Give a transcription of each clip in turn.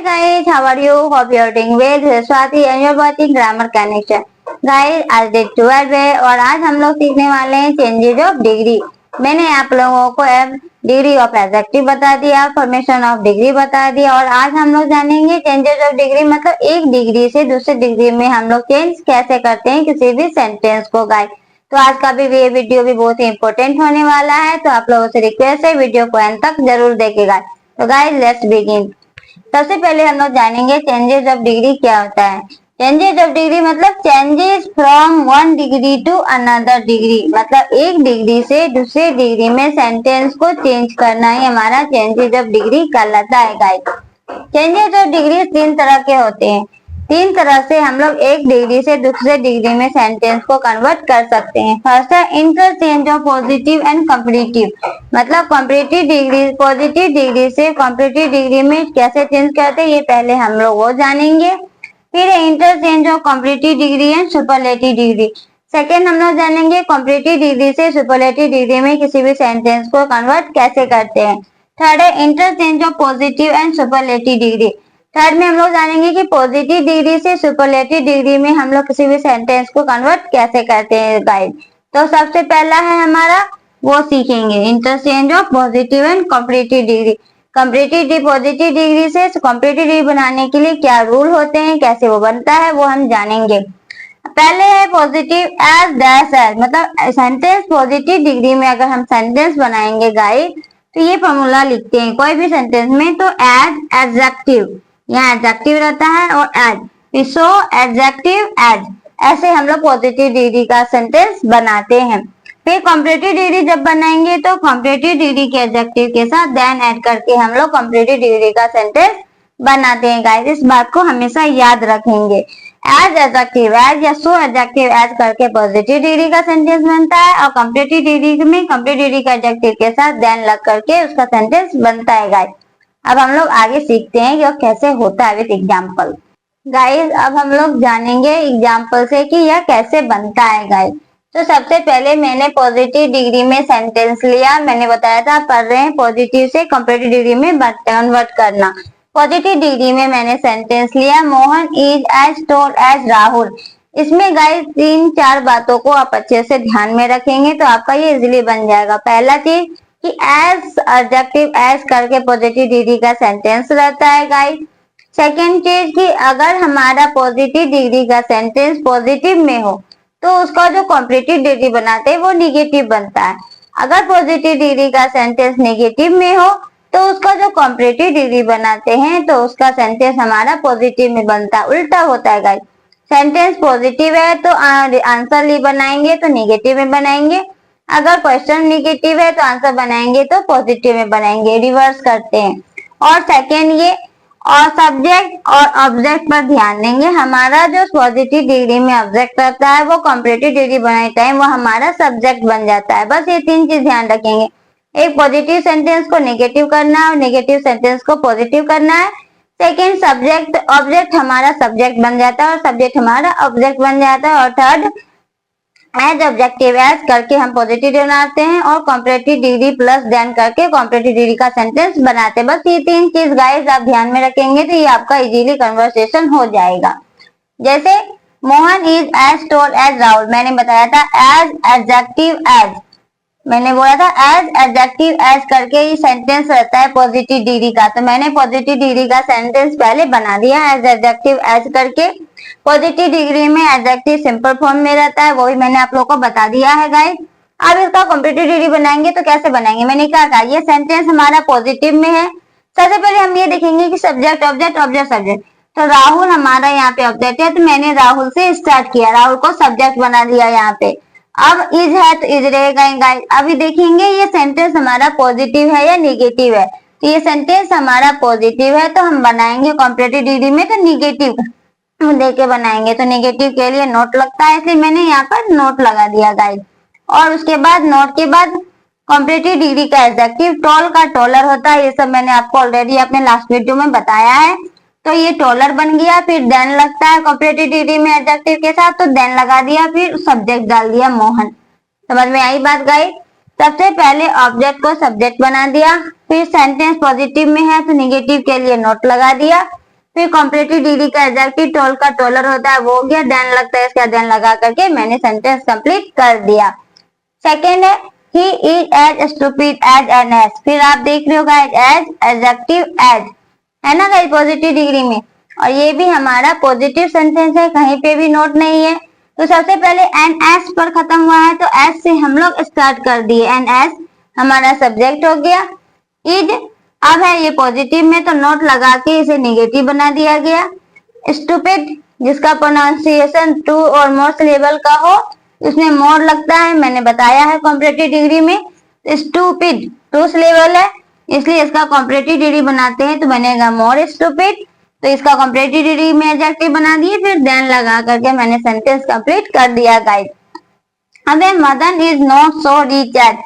Hi guys, how are you? Hope you are doing well. This is Swati and you are watching Grammar Connection. Guys, आज day 12 है और आज हम लोग सीखने वाले हैं चेंजेज ऑफ डिग्री। मैंने आप लोगों को डिग्री ऑफ एडजेक्टिव बता दिया, फॉर्मेशन ऑफ डिग्री बता दिया और आज हम लोग जानेंगे चेंजेज ऑफ डिग्री मतलब एक डिग्री से दूसरे डिग्री में हम लोग चेंज कैसे करते हैं किसी भी सेंटेंस को। गाइस, तो आज का भी ये वीडियो भी बहुत ही इंपॉर्टेंट होने वाला है, तो आप लोगों से रिक्वेस्ट है वीडियो को एंड तक जरूर देखेगा। तो गाइस लेट्स बिगिन। सबसे पहले हम लोग जानेंगे चेंजेस ऑफ डिग्री क्या होता है। चेंजेस ऑफ डिग्री मतलब changes from one degree to another degree, मतलब एक डिग्री से दूसरे डिग्री में सेंटेंस को चेंज करना ही हमारा चेंजेस ऑफ डिग्री कहलाता है। गाइस, चेंजेस ऑफ डिग्री तीन तरह के होते हैं। तीन तरह से हम लोग एक डिग्री से दूसरे डिग्री में सेंटेंस को कन्वर्ट कर सकते हैं। फर्स्ट है interchange of positive and competitive, मतलब कॉम्पिटिटिव डिग्री पॉजिटिव डिग्री से कॉम्पिटिटिव डिग्री में कैसे चेंज करते हैं ये पहले हम लोग वो जानेंगे। फिर है interchange of competitive degree and superlative degree. Second हम लोग जानेंगे कॉम्पिटिटिव डिग्री से सुपरलेटिव डिग्री में किसी भी सेंटेंस को कन्वर्ट कैसे करते हैं। थर्ड है interchange of positive and superlative degree. Third में हम लोग जानेंगे कि पॉजिटिव डिग्री से सुपरलेटिव डिग्री में हम लोग किसी भी सेंटेंस को कन्वर्ट कैसे करते हैं। गाइड, तो सबसे पहला है हमारा वो सीखेंगे interchange of positive and competitive degree. Competitive positive degree से कॉम्पिटिटिव डिग्री बनाने के लिए क्या रूल होते हैं, कैसे वो बनता है वो हम जानेंगे। पहले है पॉजिटिव एज डैश एज, मतलब सेंटेंस पॉजिटिव डिग्री में अगर हम सेंटेंस बनाएंगे गाइड तो ये फॉर्मूला लिखते हैं कोई भी सेंटेंस में, तो एज एडजेक्टिव, यहाँ एडजेक्टिव रहता है और एज, सो एडजेक्टिव एज, ऐसे हम लोग पॉजिटिव डिग्री का सेंटेंस बनाते हैं। फिर कॉम्पिटिटिव डिग्री जब बनाएंगे तो कॉम्पिटिटिव डिग्री के एडजेक्टिव के साथ देन ऐड करके हम लोग कॉम्पिटिटिव डिग्री का सेंटेंस बनाते हैं। गाइस, इस बात को हमेशा याद रखेंगे। एज एडजेक्टिव एज या सो एडजेक्टिव एज करके पॉजिटिव डिग्री का सेंटेंस बनता है और कॉम्पिटिटिव डिग्री में कॉम्पिटिटिव डिग्री का एडजेक्टिव के साथ देन लग करके उसका सेंटेंस बनता है। गाइस, अब हम लोग आगे सीखते हैं कि वो कैसे होता है विद एग्जाम्पल। गाइस, अब हम लोग जानेंगे एग्जाम्पल से कि यह कैसे बनता है। गाइस, तो सबसे पहले मैंने पॉजिटिव डिग्री में सेंटेंस लिया, मैंने बताया था पढ़ रहे हैं पॉजिटिव से कॉम्पिटिटिव डिग्री में कन्वर्ट करना। पॉजिटिव डिग्री में मैंने सेंटेंस लिया Mohan is as tall as Rahul. इसमें गाइस तीन चार बातों को आप अच्छे से ध्यान में रखेंगे तो आपका ये इजीली बन जाएगा। पहला चीज कि एज एडजेक्टिव एज करके पॉजिटिव डिग्री का सेंटेंस रहता है। गाइस, सेकेंड चीज कि अगर हमारा पॉजिटिव डिग्री का सेंटेंस पॉजिटिव में हो तो उसका जो कॉम्पिटिटिव डिग्री बनाते हैं वो निगेटिव बनता है। अगर पॉजिटिव डिग्री का सेंटेंस नेगेटिव में हो तो उसका जो कॉम्पिटिटिव डिग्री बनाते हैं तो उसका सेंटेंस हमारा पॉजिटिव में बनता है, उल्टा होता है। गाइस, सेंटेंस पॉजिटिव है तो आंसर ली बनाएंगे तो निगेटिव में बनाएंगे, अगर क्वेश्चन निगेटिव है तो आंसर बनाएंगे तो पॉजिटिव में बनाएंगे, रिवर्स करते हैं। और सेकेंड ये और सब्जेक्ट और ऑब्जेक्ट पर ध्यान देंगे। हमारा जो पॉजिटिव डिग्री में ऑब्जेक्ट रहता है वो कॉम्पिटिटिव डिग्री बनाते टाइम वो हमारा सब्जेक्ट बन जाता है। बस ये तीन चीज ध्यान रखेंगे, एक पॉजिटिव सेंटेंस को नेगेटिव करना है और नेगेटिव सेंटेंस को पॉजिटिव करना है। सेकेंड सब्जेक्ट ऑब्जेक्ट हमारा सब्जेक्ट बन जाता है और सब्जेक्ट हमारा ऑब्जेक्ट बन जाता है। और थर्ड एज ऑब्जेक्टिव एज करके हम पॉजिटिव बनाते हैं और कॉम्पिटिटिव डिग्री प्लस देन करके कॉम्पिटिटिव डिग्री का सेंटेंस बनाते हैं। बस ये तीन चीज गाइस आप ध्यान में रखेंगे तो ये आपका इजीली कन्वर्सेशन हो जाएगा। जैसे Mohan is as tall as Rahul, मैंने बताया था एज एडजेक्टिव एज, मैंने बोला था एज एडजेक्टिव एज करके ये सेंटेंस रहता है पॉजिटिव डिग्री का, तो मैंने पॉजिटिव डिग्री का सेंटेंस पहले बना दिया एज एडजेक्टिव एज करके। पॉजिटिव डिग्री में एडजेक्टिव सिंपल फॉर्म में रहता है, वो भी मैंने आप लोगों को बता दिया है। गाइस, अब इसका कॉम्पिटिटिव डिग्री बनाएंगे तो कैसे बनाएंगे, मैंने क्या कहा ये सेंटेंस हमारा पॉजिटिव में है। सबसे पहले हम ये देखेंगे कि सब्जेक्ट ऑब्जेक्ट ऑब्जेक्ट सब्जेक्ट, तो राहुल हमारा यहाँ पे ऑब्जेक्ट है तो मैंने राहुल से स्टार्ट किया, राहुल को सब्जेक्ट बना दिया यहाँ पे। अब इज है तो इज रहेगा। गाइस, अभी देखेंगे ये सेंटेंस हमारा पॉजिटिव है या नेगेटिव है, तो ये सेंटेंस हमारा पॉजिटिव है तो हम बनाएंगे कॉम्पिटिटिव डिग्री में तो निगेटिव देके बनाएंगे, तो नेगेटिव के लिए नोट लगता है इसलिए मैंने यहाँ पर नोट लगा दिया। गाइस, और उसके बाद नोट के बाद कॉम्पिटिटिव डिग्री का एडजेक्टिव टॉल का टॉलर होता है, ये सब मैंने आपको ऑलरेडी अपने लास्ट वीडियो में बताया है। तो ये टॉलर बन गया, फिर देन लगता है कॉम्पिटिटिव डिग्री में एडजेक्टिव के साथ तो देन लगा दिया, फिर सब्जेक्ट डाल दिया मोहन। समझ में आई बात। गाइस, सबसे पहले ऑब्जेक्ट को सब्जेक्ट बना दिया, फिर सेंटेंस पॉजिटिव में है तो नेगेटिव के लिए नोट लगा दिया, फिर कॉम्परेटिव डिग्री का एडजेक्टिव टोल का टोलर होता है वो हो गया, देन लगता है इसका देन लगा करके मैंने सेंटेंस कंप्लीट कर दिया। सेकेंड है he is as stupid as an ass. फिर आप देख रहे हो गाइस एज एडजेक्टिव एज है ना गाइस पॉजिटिव डिग्री में, और ये भी हमारा पॉजिटिव सेंटेंस है, कहीं पे भी नोट नहीं है। तो सबसे पहले एन एस पर खत्म हुआ है तो एस से हम लोग स्टार्ट कर दिए, एन एस हमारा सब्जेक्ट हो गया। इज अब है ये पॉजिटिव में तो नोट लगा के इसे निगेटिव बना दिया गया। स्टूपिड जिसका प्रोनाउंसिएशन टू और मोर सिलेबल का हो उसमें मोर लगता है, मैंने बताया है कॉम्परेटिव डिग्री में। स्टूपिड टू सिलेबल है इसलिए इसका कॉम्परेटिव डिग्री बनाते हैं तो बनेगा मोर स्टूपिड, तो इसका कॉम्परेटिव डिग्री में एडजेक्टिव बना दिए, फिर देन लगा करके मैंने सेंटेंस कंप्लीट कर दिया गाइस। अब Madan is not so rich as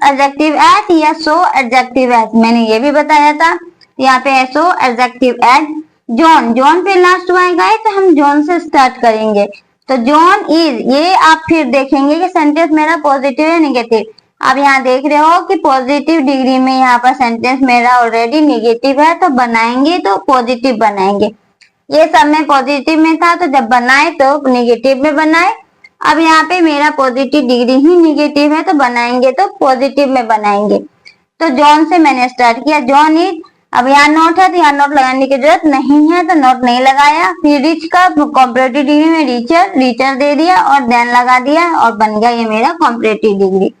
adjective as या सो एडजेक्टिव एज, मैंने ये भी बताया था। यहाँ पे है सो एडजेक्टिव एज। जॉन, जॉन पे लास्ट हुआ है गाइस तो हम जॉन से स्टार्ट करेंगे। तो जॉन इज, ये आप फिर देखेंगे कि सेंटेंस मेरा पॉजिटिव है निगेटिव। आप यहाँ देख रहे हो कि पॉजिटिव डिग्री में यहाँ पर सेंटेंस मेरा ऑलरेडी निगेटिव है तो बनाएंगे तो पॉजिटिव बनाएंगे। ये सब में पॉजिटिव में था तो जब बनाए तो निगेटिव में बनाए। अब यहाँ पे मेरा पॉजिटिव डिग्री ही निगेटिव है तो बनाएंगे तो पॉजिटिव में बनाएंगे। तो जॉन से मैंने स्टार्ट किया, जॉन इज। अब यहाँ नोट है तो यहाँ नोट लगाने की जरूरत नहीं है तो नोट नहीं लगाया। फिर रिच का कॉम्परेटिव डिग्री में रीचर, रीचर दे दिया और देन लगा दिया और बन गया ये मेरा कॉम्परेटिव डिग्री।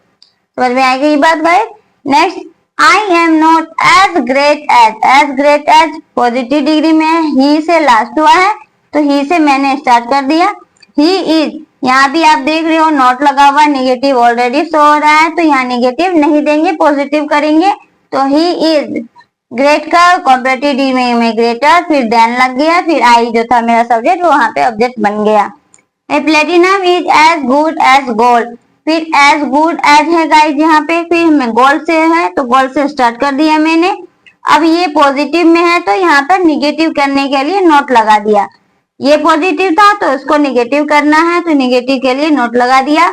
समझ में आएगी ये बात guys. Next, I am not as great as, as great as positive degree में ही से लास्ट हुआ है तो ही से मैंने स्टार्ट कर दिया। ही इज, यहाँ भी आप देख रहे हो नॉट लगा हुआ निगेटिव ऑलरेडी शो हो रहा है तो यहाँ निगेटिव नहीं देंगे पॉजिटिव करेंगे। तो ही इज ग्रेट का कॉम्परेटिव डिग्री में ग्रेटर, फिर देन लग गया, फिर आई जो था मेरा सब्जेक्ट वो वहां पे ऑब्जेक्ट बन गया। Platinum is as good as gold, फिर एज गुड एज है गाइस यहाँ पे, फिर मैं गोल्ड से है तो गोल्ड से स्टार्ट कर दिया मैंने। अब ये पॉजिटिव में है तो यहाँ पर निगेटिव करने के लिए नोट लगा दिया। ये पॉजिटिव था तो इसको निगेटिव करना है तो निगेटिव के लिए नोट लगा दिया।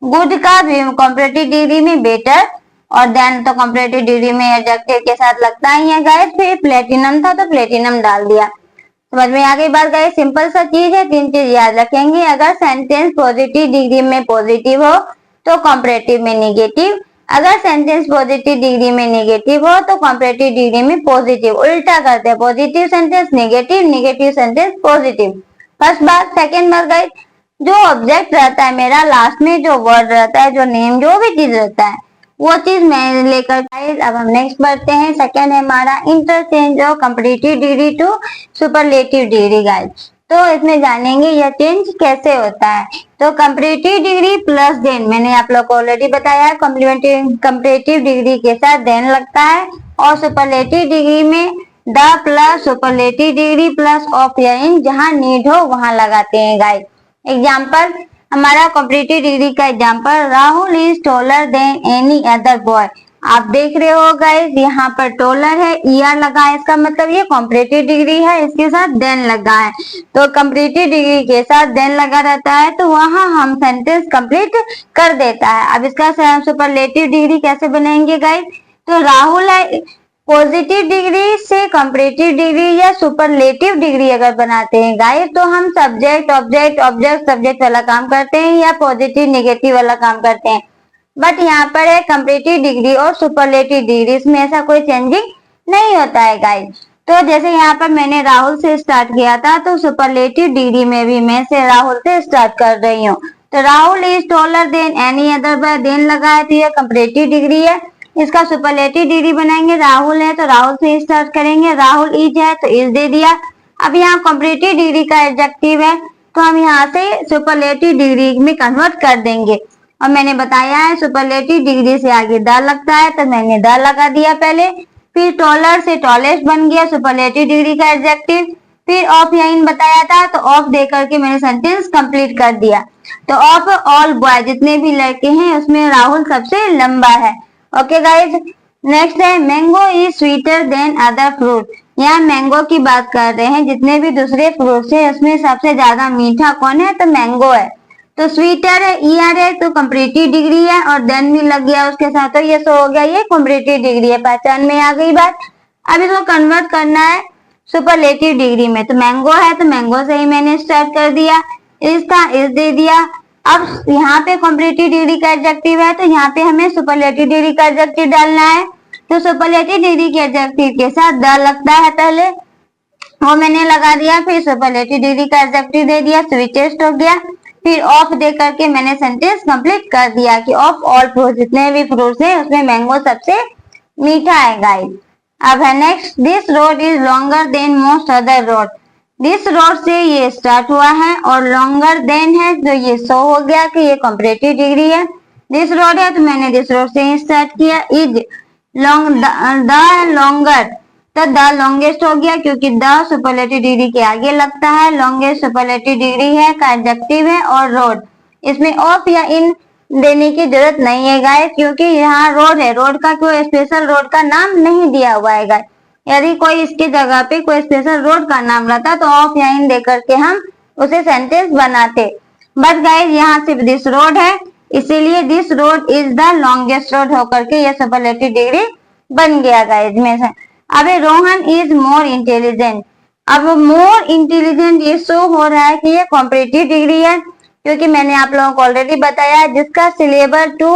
गुड का कॉम्परेटिव डिग्री में बेटर और देन तो कॉम्परेटिव डिग्री में एडजेक्टिव के साथ लगता ही है गाइस। फिर प्लेटिनम था तो प्लेटिनम डाल दिया। समझ में आ गई बात गाइस, सिंपल सा चीज है, तीन चीज याद रखेंगे। अगर सेंटेंस पॉजिटिव डिग्री में पॉजिटिव हो तो कॉम्परेटिव में निगेटिव, अगर सेंटेंस पॉजिटिव डिग्री में नेगेटिव हो तो कॉम्परेटिव डिग्री में पॉजिटिव। उल्टा करते हैं, positive sentence negative, negative sentence positive. First बात। सेकेंड बात गाइस, जो ऑब्जेक्ट रहता है मेरा लास्ट में, जो वर्ड रहता है, जो नेम, जो भी चीज रहता है वो चीज मैं लेकर गाइस। अब हम नेक्स्ट बढ़ते हैं। सेकेंड है हमारा interchange of comparative degree to superlative degree guys. तो इसमें जानेंगे यह चेंज कैसे होता है। तो कंपैरेटिव डिग्री प्लस देन, मैंने आप लोग को ऑलरेडी बताया है, कंपैरेटिव डिग्री के साथ देन लगता है। और सुपरलेटिव डिग्री में the plus superlative degree plus of या इन, जहां नीड हो वहां लगाते हैं गाइस। एग्जाम्पल, हमारा कंपैरेटिव डिग्री का example, Rahul is taller than any other boy. आप देख रहे हो गाइस यहाँ पर टॉलर है, ईआर लगा है, इसका मतलब ये कॉम्परेटिव डिग्री है, इसके साथ देन लगा है। तो कॉम्परेटिव डिग्री के साथ देन लगा रहता है तो वहां हम सेंटेंस कंप्लीट कर देता है। अब इसका सुपरलेटिव डिग्री कैसे बनाएंगे गाइस। तो राहुल है, पॉजिटिव डिग्री से कंपैरेटिव डिग्री या सुपरलेटिव डिग्री अगर बनाते हैं गाइस तो हम सब्जेक्ट ऑब्जेक्ट ऑब्जेक्ट सब्जेक्ट वाला काम करते हैं या पॉजिटिव नेगेटिव वाला काम करते हैं। बट यहाँ पर है कंपैरेटिव डिग्री और सुपरलेटिव डिग्री, इसमें ऐसा कोई चेंजिंग नहीं होता है गाइस। तो जैसे यहाँ पर मैंने राहुल से स्टार्ट किया था तो सुपरलेटिव डिग्री में भी मैं से राहुल से स्टार्ट कर रही हूँ। तो Rahul is taller than any other boy, then लगा है तो ये कंपैरेटिव डिग्री है। इसका सुपरलेटिव डिग्री बनाएंगे, राहुल है तो राहुल से स्टार्ट करेंगे, राहुल इज है तो इज दे दिया। अब यहाँ कंपैरेटिव डिग्री का एडजेक्टिव है तो हम यहाँ से सुपरलेटिव डिग्री में कन्वर्ट कर देंगे। और मैंने बताया है सुपरलेटिव डिग्री से आगे द लगता है तो मैंने द लगा दिया पहले। फिर टॉलर से टॉलेस्ट बन गया सुपरलेटिव डिग्री का एडजेक्टिव। फिर ऑफ या इन बताया था तो ऑफ दे करके मैंने सेंटेंस कंप्लीट कर दिया। तो ऑफ ऑल बॉय, जितने भी लड़के हैं उसमें राहुल सबसे लंबा है। ओके गाइज, नेक्स्ट है mango is sweeter than other fruit. यहाँ मैंगो की बात कर रहे हैं, जितने भी दूसरे फ्रूट्स है उसमें सबसे ज्यादा मीठा कौन है तो मैंगो है। तो स्वीटर है, ईआर है तो कंपैरेटिव डिग्री है और देन भी लग गया उसके साथ तो ये सो हो गया, ये कंपैरेटिव डिग्री है। पहचान में आ गई बात। अब इसको कन्वर्ट करना है सुपरलेटिव डिग्री में। तो मैंगो है तो मैंगो से ही मैंने स्टार्ट कर दिया, इज था इज दे दिया। अब यहाँ पे कॉम्परेटिव डिग्री का एडजेक्टिव है तो यहाँ पे हमें सुपरलेटिव डिग्री का एडजेक्टिव डालना है। तो सुपरलेटिव डिग्री के एडजेक्टिव के साथ द लगता है पहले, वो मैंने लगा दिया, फिर सुपरलेटिव डिग्री का एडजेक्टिव दे दिया, स्वीटेस्ट हो गया, फिर ऑफ दे करके मैंने सेंटेंस कंप्लीट कर दिया कि ऑफ ऑल फ्रूट्स, जितने भी फ्रूट्स हैं उसमें मैंगो सबसे मीठा है गाइस। अब है next, this road is longer than most other road. This road से ये स्टार्ट हुआ है और लॉन्गर देन है तो ये शो हो गया कि ये कंपैरेटिव डिग्री है। दिस रोड है तो मैंने दिस रोड से ही स्टार्ट किया। इज लॉन्ग द लॉन्गर, तो द लॉन्गेस्ट हो गया क्योंकि द सुपरलेटिव डिग्री के आगे लगता है, लॉन्गेस्ट सुपरलेटिव डिग्री है का एडजेक्टिव है। और रोड, इसमें ऑफ या इन देने की जरूरत नहीं है गाइस क्योंकि यहाँ रोड है, रोड का कोई स्पेशल रोड का नाम नहीं दिया हुआ है गाइस। यदि कोई इसके जगह पे कोई स्पेशल रोड का नाम रहता तो ऑफ या इन दे करके हम उसे सेंटेंस बनाते, बट गाइस यहाँ सिर्फ दिस रोड है इसीलिए this road is the longest road होकर के ये सुपरलेटिव डिग्री बन गया गाइस में से। अब रोहन इज मोर इंटेलिजेंट, अब मोर इंटेलिजेंट ये शो हो रहा है कि ये कॉम्परेटिव डिग्री है क्योंकि मैंने आप लोगों को ऑलरेडी बताया है जिसका सिलेबल 2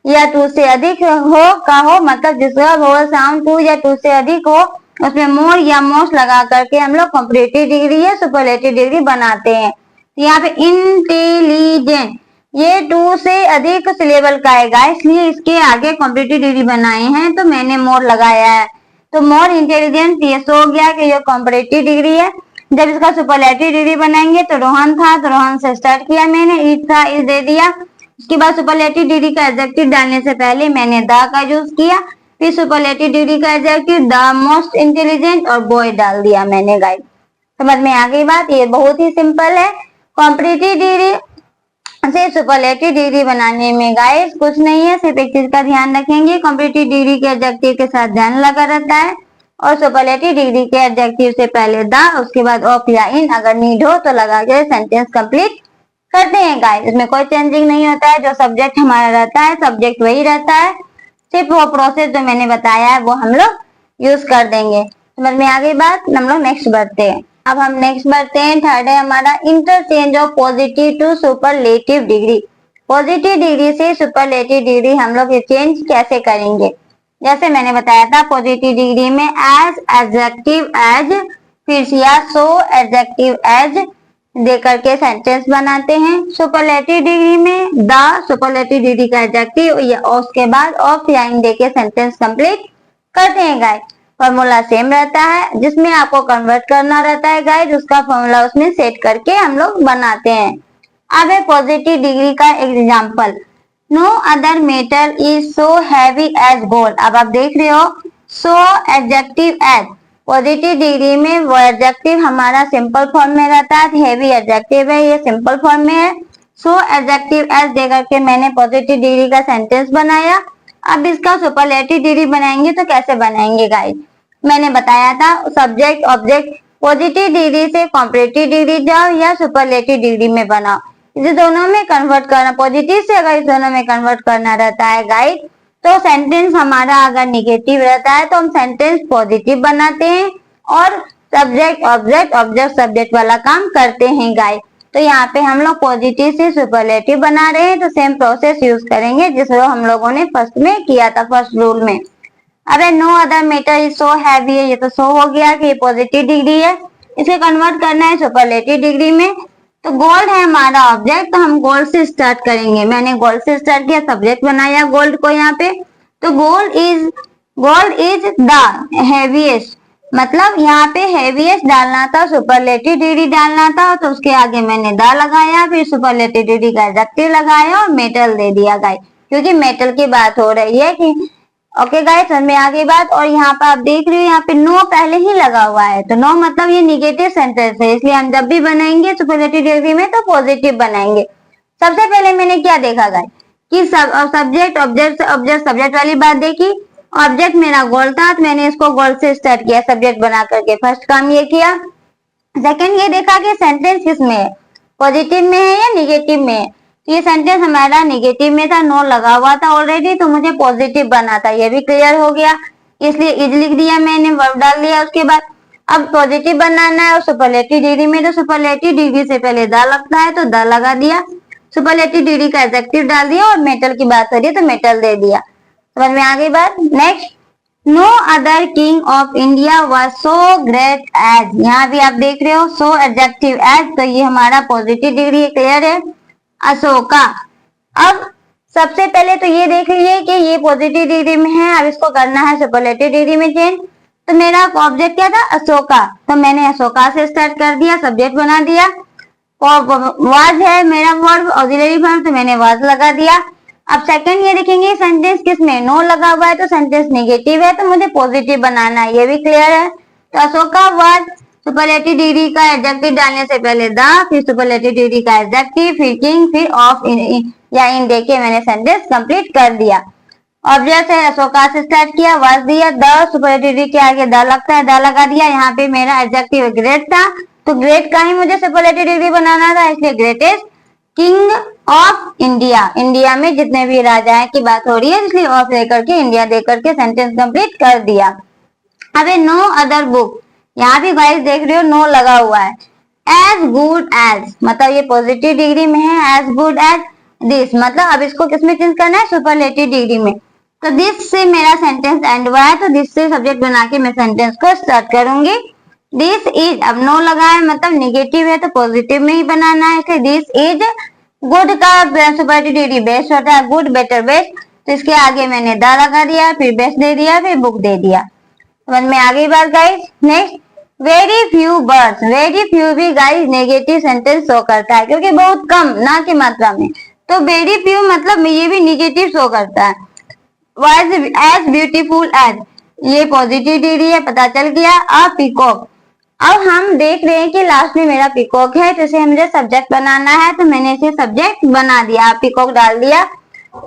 या 2 से अधिक हो का हो, मतलब जिसका वोवल साउंड 2 या 2 से अधिक हो उसमें मोर या मोस्ट लगा करके हम लोग कॉम्परेटिव डिग्री या सुपरलेटिव डिग्री बनाते हैं। यहाँ पे इंटेलिजेंट ये 2 से अधिक सिलेबल का आएगा इसलिए इसके आगे कॉम्परेटिव डिग्री बनाए हैं तो मैंने मोर लगाया है। तो मोर इंटेलिजेंट ये शो हो गया कि ये कॉम्परेटिव डिग्री है। जब इसका सुपरलेटिव डिग्री बनाएंगे तो रोहन था तो रोहन से स्टार्ट किया मैंने, इज था इज दे दिया। उसके बाद सुपरलेटिव डिग्री का एडजेक्टिव डालने से पहले मैंने द का यूज किया, फिर सुपरलेटिव डिग्री का एडजेक्टिव द मोस्ट इंटेलिजेंट और बॉय डाल दिया मैंने गाइस। समझ में आ गई बात, ये बहुत ही सिंपल है। कॉम्परेटिव डिग्री से सुपरलेटिव डिग्री बनाने में गाइस कुछ नहीं है, सिर्फ एक चीज का ध्यान रखेंगे, कॉम्परेटिव डिग्री के एडजेक्टिव के साथ ध्यान लगा रहता है और सुपरलेटिव डिग्री के एडजेक्टिव से पहले द, उसके बाद ऑफ या इन अगर नीड हो तो लगा के सेंटेंस कंप्लीट करते हैं गाइस। इसमें कोई चेंजिंग नहीं होता है, जो सब्जेक्ट हमारा रहता है सब्जेक्ट वही रहता है, सिर्फ वो प्रोसेस जो मैंने बताया है वो हम लोग यूज कर देंगे। समझ में आ गई बात, हम लोग नेक्स्ट बढ़ते हैं। अब हम नेक्स्ट बढ़ते हैं, थर्ड है हमारा interchange of positive to superlative degree. Positive degree से सुपरलेटिव डिग्री हम लोग ये चेंज कैसे करेंगे, जैसे मैंने बताया था पॉजिटिव डिग्री में एज, एडजेक्टिव एज, फिर या सो, एडजेक्टिव एज दे करके सेंटेंस बनाते हैं। सुपरलेटिव डिग्री में द सुपरलेटिव डिग्री का एडजेक्टिव या उसके बाद ऑफ या इन दे के सेंटेंस कंप्लीट करते हैं गाइस। फॉर्मूला सेम रहता है, जिसमें आपको कन्वर्ट करना रहता है गाइस, उसका फॉर्मूला उसमें सेट करके हम लोग बनाते हैं। अब है पॉजिटिव डिग्री का example, no other metal is so heavy as gold. अब आप देख रहे हो so adjective as, positive degree में वो एडजेक्टिव हमारा सिंपल फॉर्म में रहता है, हैवी एडजेक्टिव है ये सिंपल फॉर्म में है। सो एडजेक्टिव एज दे करके मैंने पॉजिटिव डिग्री का सेंटेंस बनाया। अब इसका सुपरलेटिव डिग्री बनाएंगे तो कैसे बनाएंगे गाइस, मैंने बताया था सब्जेक्ट ऑब्जेक्ट, पॉजिटिव डिग्री से कॉम्परेटिव डिग्री जाओ या सुपरलेटिव डिग्री में बनाओ, इसे दोनों में कन्वर्ट करना, पॉजिटिव से अगर इस दोनों में कन्वर्ट करना रहता है गाइस तो सेंटेंस हमारा अगर निगेटिव रहता है तो हम सेंटेंस पॉजिटिव बनाते हैं और सब्जेक्ट ऑब्जेक्ट ऑब्जेक्ट सब्जेक्ट वाला काम करते हैं गाइस। तो यहाँ पे हम लोग पॉजिटिव से सुपरलेटिव बना रहे हैं तो सेम प्रोसेस यूज करेंगे जिसको हम लोगों ने फर्स्ट में किया था, फर्स्ट रूल में। अबे no other metal is so heavy है, ये तो शो हो गया कि ये पॉजिटिव डिग्री है, इसे कन्वर्ट करना है सुपरलेटिव डिग्री में। तो गोल्ड है हमारा ऑब्जेक्ट तो हम गोल्ड से स्टार्ट करेंगे, मैंने गोल्ड से स्टार्ट किया, सब्जेक्ट बनाया गोल्ड को यहाँ पे। तो गोल्ड इज द हैवीएस्ट, मतलब यहाँ पे हैवीएस्ट डालना था, सुपरलेटिव डिग्री डालना था तो उसके आगे मैंने द लगाया, फिर सुपरलेटिव डिग्री का एडजेक्टिव लगाया और मेटल दे दिया गाइस, क्योंकि मेटल की बात हो रही है कि ओके गाइस समझ में आ गई बात। और यहाँ पर आप देख रहे हो यहाँ पे नो पहले ही लगा हुआ है तो नो मतलब ये निगेटिव सेंटेंस है, इसलिए हम जब भी बनाएंगे सुपरलेटिव डिग्री में तो पॉजिटिव बनाएंगे। सबसे पहले मैंने क्या देखा गाइस कि सब्जेक्ट ऑब्जेक्ट ऑब्जेक्ट सब्जेक्ट वाली बात देखी, ऑब्जेक्ट मेरा गोल्ड था तो मैंने इसको गोल्ड से स्टार्ट किया सब्जेक्ट बना करके, फर्स्ट काम ये किया। सेकंड ये देखा कि सेंटेंस किसमें है, पॉजिटिव में है या निगेटिव में है, ये सेंटेंस हमारा नेगेटिव में था, नो लगा हुआ था ऑलरेडी तो मुझे पॉजिटिव बना था, ये भी क्लियर हो गया, इसलिए इज लिख दिया मैंने, वर्ब डाल दिया उसके बाद। अब पॉजिटिव बनाना है और सुपरलेटिव डिग्री में, तो सुपरलेटिव डिग्री से पहले द लगता है तो द लगा दिया, सुपरलेटिव डिग्री का एडजेक्टिव डाल दिया और मेटल की बात हो रही है तो मेटल दे दिया। समझ में आ गई बात। Next, no other king of India was so great as, यहाँ भी आप देख रहे हो सो एडजेक्टिव एज, तो ये हमारा पॉजिटिव डिग्री क्लियर है, अशोका। अब सबसे पहले तो ये देख लीजिए कि ये पॉजिटिव डिग्री में है, अब इसको करना है सुपरलेटिव डिग्री में चेंज। तो मेरा ऑब्जेक्ट क्या था, अशोका, तो मैंने अशोका से स्टार्ट कर दिया, सब्जेक्ट बना दिया। और वाज है मेरा वर्ब, ऑक्सिलरी वर्ब, तो मैंने वाज लगा दिया। अब सेकंड ये देखेंगे सेंटेंस किसमें, नो लगा हुआ है तो सेंटेंस नेगेटिव है, तो मुझे पॉजिटिव बनाना है, ये भी क्लियर है। तो अशोका वाज, सुपरलेटिव डिग्री का एडजेक्टिव डालने से पहले द, फिर सुपरलेटिव डिग्री का एडजेक्टिव, फिर किंग, फिर ऑफ या इन देके मैंने सेंटेंस कंप्लीट कर दिया। ऑब्जेक्ट है अशोका से स्टार्ट किया, वाज दिया, द सुपरलेटिव डिग्री के आगे द लगता है, द लगा दिया। यहाँ पे मेरा एडजेक्टिव ग्रेट था, तो ग्रेट का ही मुझे सुपरलेटिव डिग्री बनाना था, इसलिए greatest king of India, India में जितने भी राजाएं की बात हो रही है इसलिए ऑफ लेकर के इंडिया देकर के सेंटेंस कंप्लीट कर दिया। अब नो अदर बुक, यहाँ भी गाइस देख रहे हो नो लगा हुआ है, एज गुड एज, मतलब ये पॉजिटिव डिग्री में है, एज गुड एज दिस, मतलब अब इसको किसमें चेंज करना है, सुपरलेटिव डिग्री में। तो दिस से मेरा सेंटेंस एंड हुआ है, तो दिस से सब्जेक्ट बना के मैं सेंटेंस को स्टार्ट करूंगी। दिस इज, अब नो लगा है मतलब निगेटिव है तो पॉजिटिव में ही बनाना है, इसलिए दिस इज गुड का सुपरलेटिव डिग्री बेस्ट होता है, गुड बेटर बेस्ट, तो इसके आगे मैंने द लगा दिया, फिर बेस्ट दे दिया, फिर बुक दे दिया। समझ में आ गई बात guys. Next, very few birds, very few भी गाइस नेगेटिव सेंटेंस शो करता है क्योंकि बहुत कम, ना की मात्रा में, तो वेरी फ्यू मतलब ये भी निगेटिव शो करता है। वाज एज ब्यूटीफुल एज, ये पॉजिटिव डिग्री है, पता चल गया। अ पीकॉक, अब हम देख रहे हैं कि लास्ट में मेरा पीकॉक है, तो इसे मुझे सब्जेक्ट बनाना है, तो मैंने इसे सब्जेक्ट बना दिया, पीकॉक डाल दिया,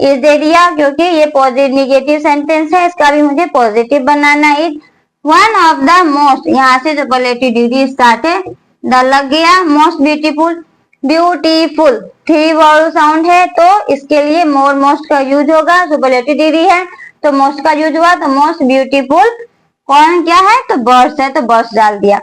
इज दे दिया, क्योंकि ये पॉजिटिव निगेटिव सेंटेंस है, इसका भी मुझे पॉजिटिव बनाना है। वन ऑफ द मोस्ट, यहाँ से सुपरलेटिव डिग्री स्टार्ट है, द लग गया। Most beautiful, beautiful three vowel sound है, तो इसके लिए मोर मोस्ट का यूज होगा, सुपरलेटिव डिग्री है तो मोस्ट का यूज हुआ, तो मोस्ट ब्यूटीफुल कौन क्या है, तो बर्ड्स है, तो बर्ड्स डाल दिया।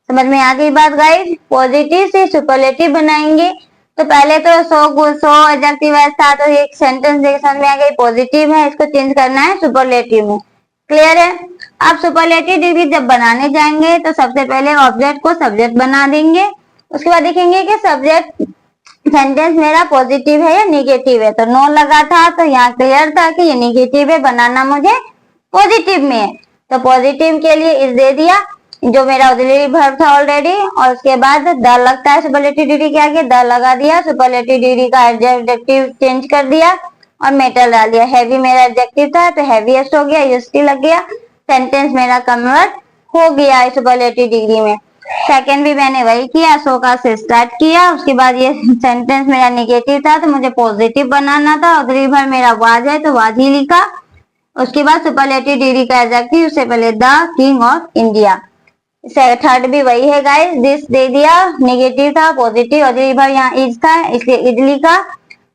समझ में आ गई बात गाइस। पॉजिटिव से सुपरलेटिव बनाएंगे, तो पहले तो सो एडजेक्टिव था, तो एक सेंटेंस देख समझ में आ गई, पॉजिटिव है, इसको चेंज करना है सुपरलेटिव में, क्लियर है। अब सुपरलेटिव डिग्री जब बनाने जाएंगे तो सबसे पहले ऑब्जेक्ट को सब्जेक्ट बना देंगे, उसके बाद देखेंगे कि सब्जेक्ट सेंटेंस मेरा पॉजिटिव है या निगेटिव है, तो नो लगा था तो यहाँ क्लियर था कि ये निगेटिव है, बनाना मुझे पॉजिटिव में है, तो पॉजिटिव के लिए इस दे दिया जो मेरा ऑक्सिलरी वर्ब था ऑलरेडी, और उसके बाद द लगता है सुपरलेटिव डिग्री के आगे, द लगा दिया, सुपरलेटिव डिग्री का एडजेक्टिव चेंज कर दिया और मेटल डाल दिया। हैवी मेरा एडजेक्टिव था तो हैवीएस्ट हो गया, यूएसटी लग गया, सेंटेंस मेरा कन्वर्ट हो गया सुपरलेटिव डिग्री में। सेकंड भी मैंने वही किया, अशोका से स्टार्ट किया, उसके बाद ये सेंटेंस मेरा नेगेटिव था तो मुझे पॉजिटिव बनाना था, ऑक्सिलरी वर्ब मेरा वाज है तो वाज ही लिखा, उसके बाद सुपरलेटिव डिग्री का एडजेक्टिव, उससे पहले the king of India. Third भी वही है गाइस, दिस दे दिया, नेगेटिव था, पॉजिटिव, ऑक्सिलरी वर्ब यहाँ इज था इसलिए इज लिखा।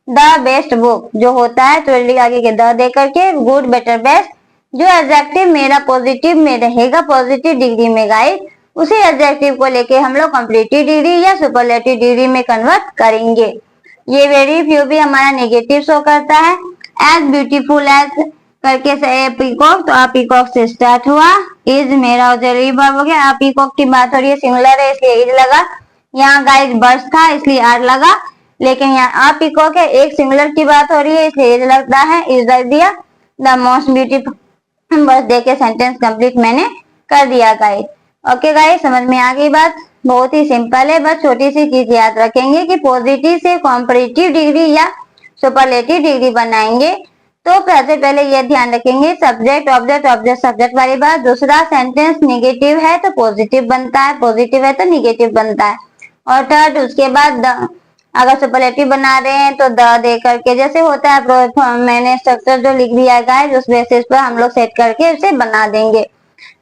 द बेस्ट बुक जो होता है तो आगे के द दे करके, गुड बेटर बेस्ट, जो एडजेक्टिव मेरा पॉजिटिव में रहेगा पॉजिटिव डिग्री में गाइस, उसी एडजेक्टिव को लेके हम लोग कंप्लीटिव डिग्री या सुपरलेटिव डिग्री में कन्वर्ट करेंगे। ये वेरी फ्यू भी हमारा नेगेटिव शो करता है। एज ब्यूटीफुल एज करके से पीकॉक, तो आप पीकॉक से स्टार्ट हुआ, इज मेरा ऑक्सिलरी वर्ब हो गया, आप पीकॉक की बात हो रही है सिंगुलर है इसलिए इज लगा, यहाँ गाइस बर्ड्स था इसलिए आर लगा, लेकिन यहाँ आप पीकॉक है एक सिंगुलर की बात हो रही है इसलिए इज लगता है, इज रख दिया। द मोस्ट ब्यूटीफुल बस देके सेंटेंस कंप्लीट मैंने कर दिया गाइस। ओके गाइस, समझ में आ गई बात, बहुत ही सिंपल है, बस छोटी सी चीज याद रखेंगे कि पॉजिटिव से कॉम्परेटिव डिग्री या सुपरलेटिव डिग्री बनाएंगे तो सबसे पहले ये ध्यान रखेंगे सब्जेक्ट ऑब्जेक्ट ऑब्जेक्ट सब्जेक्ट वाली बात। दूसरा, सेंटेंस नेगेटिव है तो पॉजिटिव बनता है, पॉजिटिव है तो नेगेटिव बनता है। और थर्ड, उसके बाद अगर सुपरलेटिव बना रहे हैं तो द दे करके जैसे होता है, मैंने स्ट्रक्चर जो लिख दिया गाइस उस बेसिस पर हम लोग सेट करके उसे बना देंगे।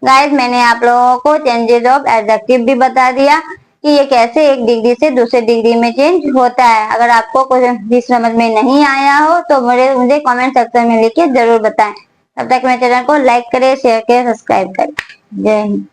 गाइस मैंने आप लोगों को चेंजेस ऑफ एडजेक्टिव भी बता दिया कि ये कैसे एक डिग्री से दूसरे डिग्री में चेंज होता है। अगर आपको कुछ भी समझ में नहीं आया हो तो मुझे कमेंट सेक्शन में लिख के जरूर बताएं। तब तक मेरे चैनल को लाइक करें, शेयर करें, सब्सक्राइब करें। जय हिंद।